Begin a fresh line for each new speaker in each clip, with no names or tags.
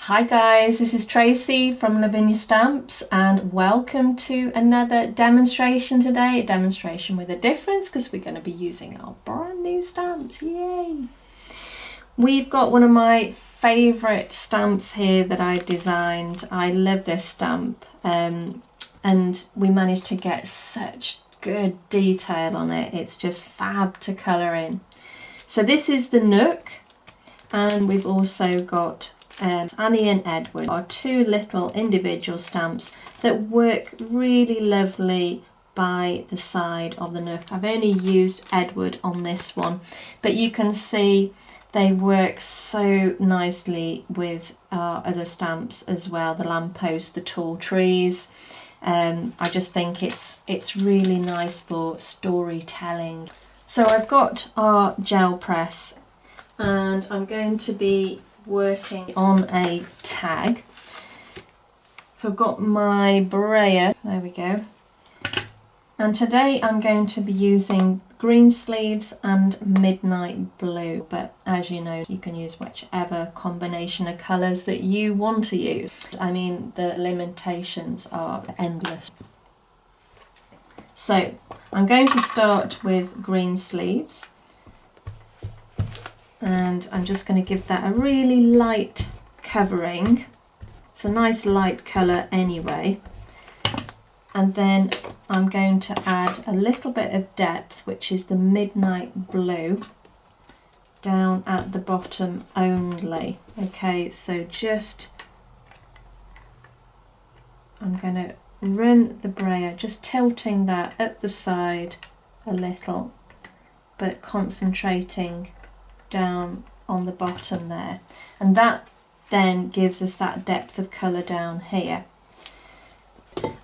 Hi guys, this is Tracy from Lavinia Stamps and welcome to another demonstration today. A demonstration with a difference because we're going to be using our brand new stamps. Yay! We've got one of my favourite stamps here that I designed. I love this stamp and we managed to get such good detail on it. It's just fab to colour in. So this is the Nook, and we've also got Annie and Edward are two little individual stamps that work really lovely by the side of the Nook. I've only used Edward on this one, but you can see they work so nicely with our other stamps as well, the lamppost, the tall trees. I just think it's really nice for storytelling. So I've got our gel press and I'm going to be working on a tag. So I've got my Brayer, there we go, and today I'm going to be using green sleeves and midnight blue, but as you know, you can use whichever combination of colours that you want to use. I mean, the limitations are endless. So I'm going to start with green sleeves, and I'm just going to give that a really light covering. It's a nice light colour anyway. And then I'm going to add a little bit of depth, which is the midnight blue, down at the bottom only. Okay, so just, I'm going to run the brayer, just tilting that up the side a little, but concentrating down on the bottom there, and that then gives us that depth of colour down here.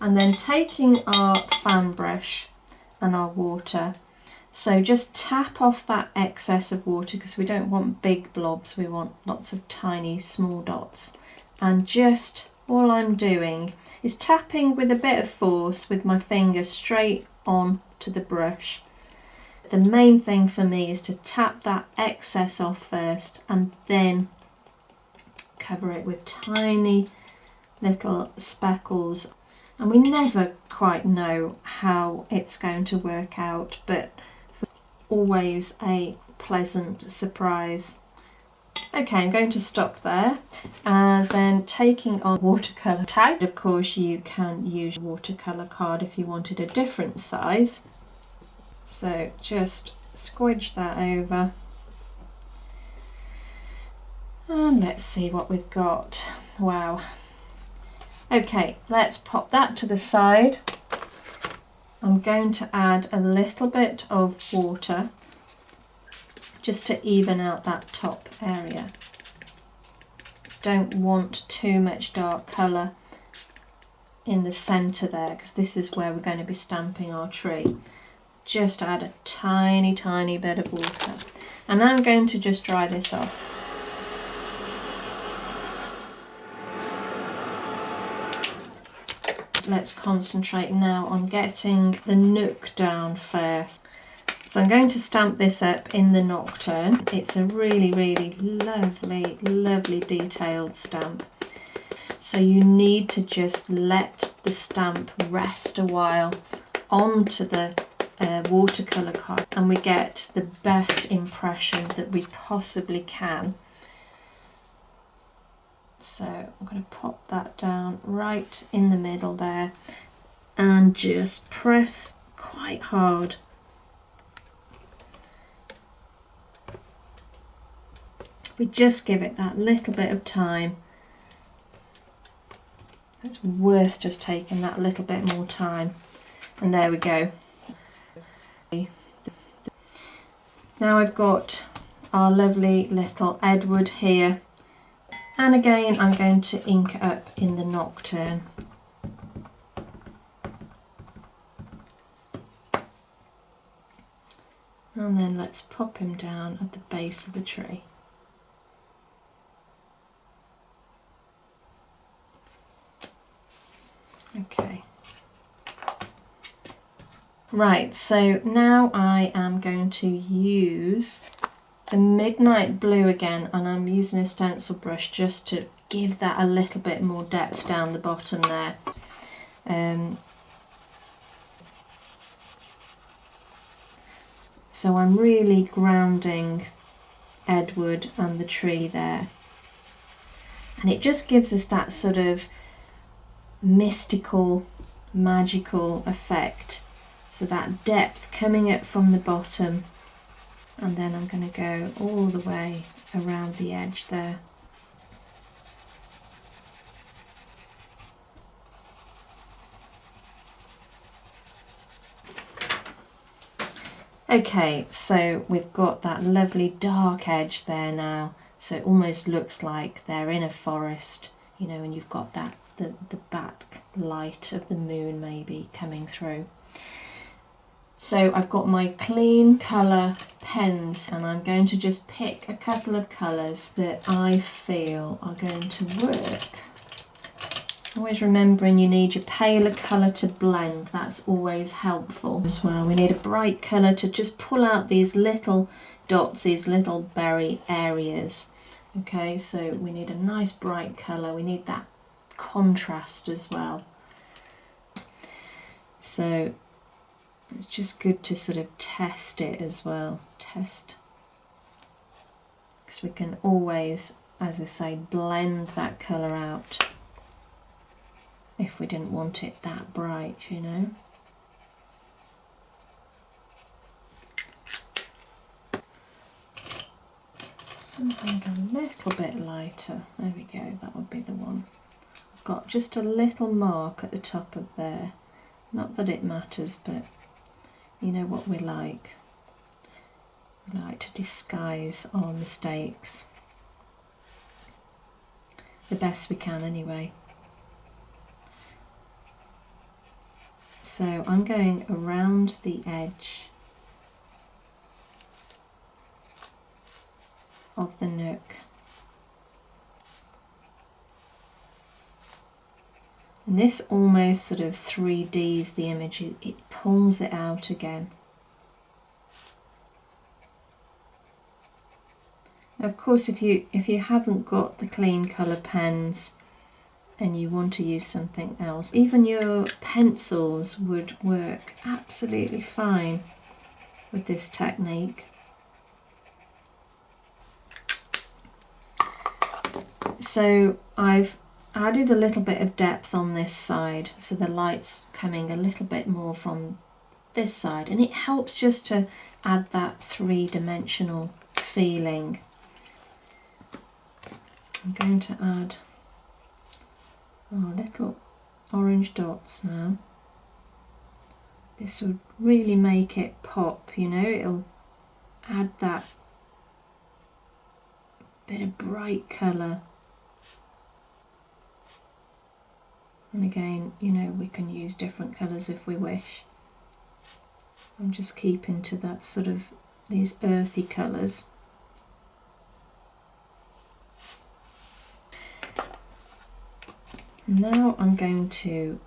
And then taking our fan brush and our water, so just tap off that excess of water because we don't want big blobs, we want lots of tiny small dots, and just all I'm doing is tapping with a bit of force with my finger straight on to the brush. The main thing for me is to tap that excess off first and then cover it with tiny little speckles. And we never quite know how it's going to work out, but always a pleasant surprise. Okay, I'm going to stop there, and then taking on watercolour tag. Of course, you can use a watercolour card if you wanted a different size. So just squidge that over, and let's see what we've got. Wow. Okay, let's pop that to the side. I'm going to add a little bit of water just to even out that top area. Don't want too much dark colour in the centre there because this is where we're going to be stamping our tree. Just add a tiny bit of water, and I'm going to just dry this off. Let's concentrate now on getting the Nook down first. So I'm going to stamp this up in the Nocturne. It's a really lovely detailed stamp. So you need to just let the stamp rest a while onto the watercolour card, and we get the best impression that we possibly can. So I'm going to pop that down right in the middle there and just press quite hard. We just give it that little bit of time. It's worth just taking that little bit more time, and there we go. Now I've got our lovely little Edward here, and again I'm going to ink up in the Nocturne. And then let's pop him down at the base of the tree. Okay. Right, so now I am going to use the midnight blue again, and I'm using a stencil brush just to give that a little bit more depth down the bottom there. So I'm really grounding Edward and the tree there. And it just gives us that sort of mystical, magical effect. So that depth coming up from the bottom, and then I'm going to go all the way around the edge there. Okay, so we've got that lovely dark edge there now, so it almost looks like they're in a forest, you know, and you've got that the back light of the moon maybe coming through. So I've got my clean colour pens, and I'm going to just pick a couple of colours that I feel are going to work. Always remembering you need your paler colour to blend, that's always helpful as well. We need a bright colour to just pull out these little dots, these little berry areas. Okay, so we need a nice bright colour, we need that contrast as well. So it's just good to sort of test it as well, test, because we can always, as I say, blend that colour out if we didn't want it that bright, you know. Something a little bit lighter, there we go, that would be the one. I've got just a little mark at the top of there, not that it matters, but you know what we like. We like to disguise our mistakes the best we can anyway. So I'm going around the edge of the Nook. And this almost sort of 3Ds the image, it pulls it out again. Now of course if you haven't got the clean colour pens and you want to use something else, even your pencils would work absolutely fine with this technique. So I've added a little bit of depth on this side, so the light's coming a little bit more from this side, and it helps just to add that three-dimensional feeling. I'm going to add little orange dots now. This would really make it pop, you know, it'll add that bit of bright colour. And again, you know, we can use different colours if we wish. I'm just keeping to that sort of, these earthy colours. Now I'm going to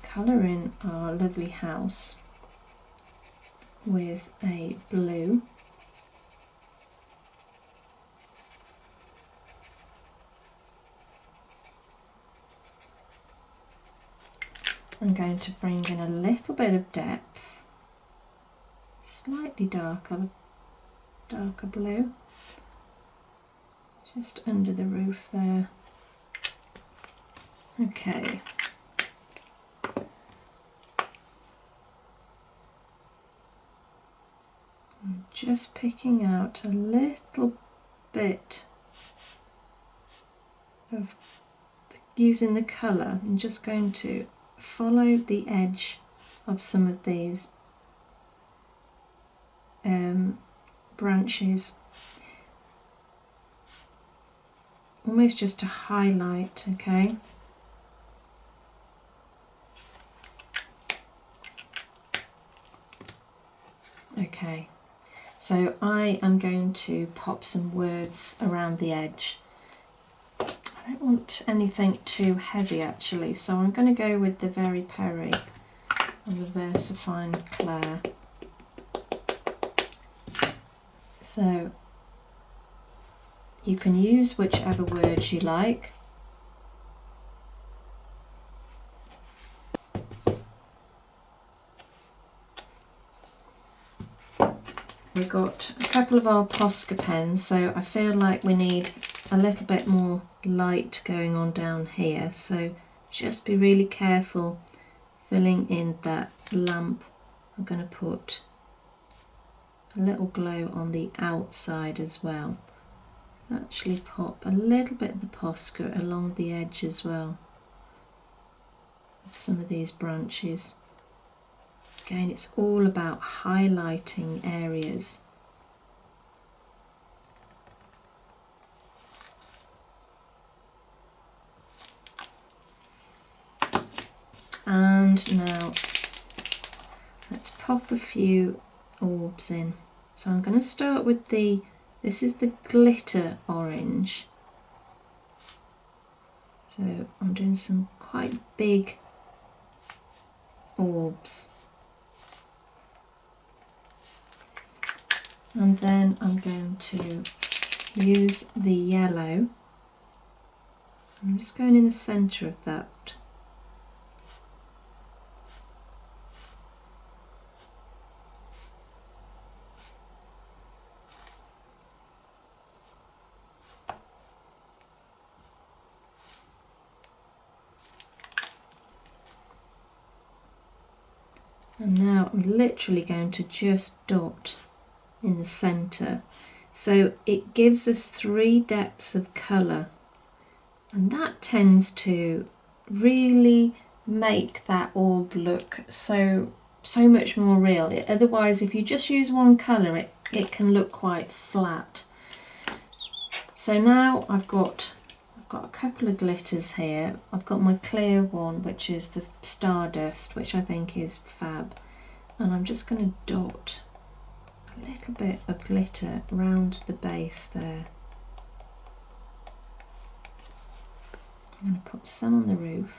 colour in our lovely house with a blue. I'm going to bring in a little bit of depth, slightly darker blue, just under the roof there. Okay. I'm just picking out a little bit of using the colour. I'm just going to follow the edge of some of these branches, almost just to highlight, okay? Okay, so I am going to pop some words around the edge. I don't want anything too heavy actually, so I'm going to go with the Very Perry and the VersaFine Claire. So You can use whichever words you like. We've got a couple of our Posca pens, so I feel like we need a little bit more light going on down here, so just be really careful filling in that lamp. I'm going to put a little glow on the outside as well. Actually pop a little bit of the Posca along the edge as well of some of these branches. Again, it's all about highlighting areas. And now let's pop a few orbs in. So I'm going to start with this is the glitter orange. So I'm doing some quite big orbs. And then I'm going to use the yellow. I'm just going in the centre of that. And now I'm literally going to just dot in the centre. So it gives us 3 depths of colour, and that tends to really make that orb look so much more real. Otherwise, if you just use one colour, it can look quite flat. So now I've got a couple of glitters here. I've got my clear one, which is the Stardust, which I think is fab, and I'm just going to dot a little bit of glitter around the base there. I'm going to put some on the roof.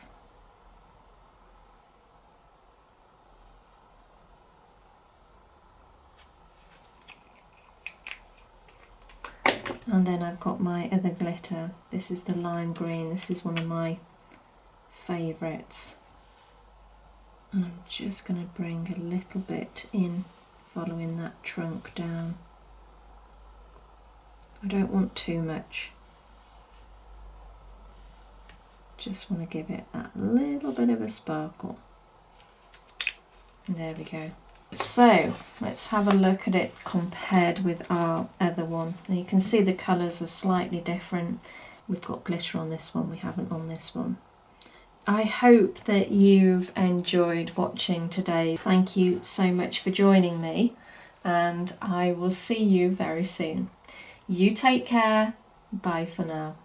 And then I've got my other glitter. This is the lime green. This is one of my favourites. And I'm just going to bring a little bit in, following that trunk down. I don't want too much. Just want to give it that little bit of a sparkle. And there we go. So let's have a look at it compared with our other one. Now you can see the colours are slightly different. We've got glitter on this one, we haven't on this one. I hope that you've enjoyed watching today. Thank you so much for joining me, and I will see you very soon. You take care. Bye for now.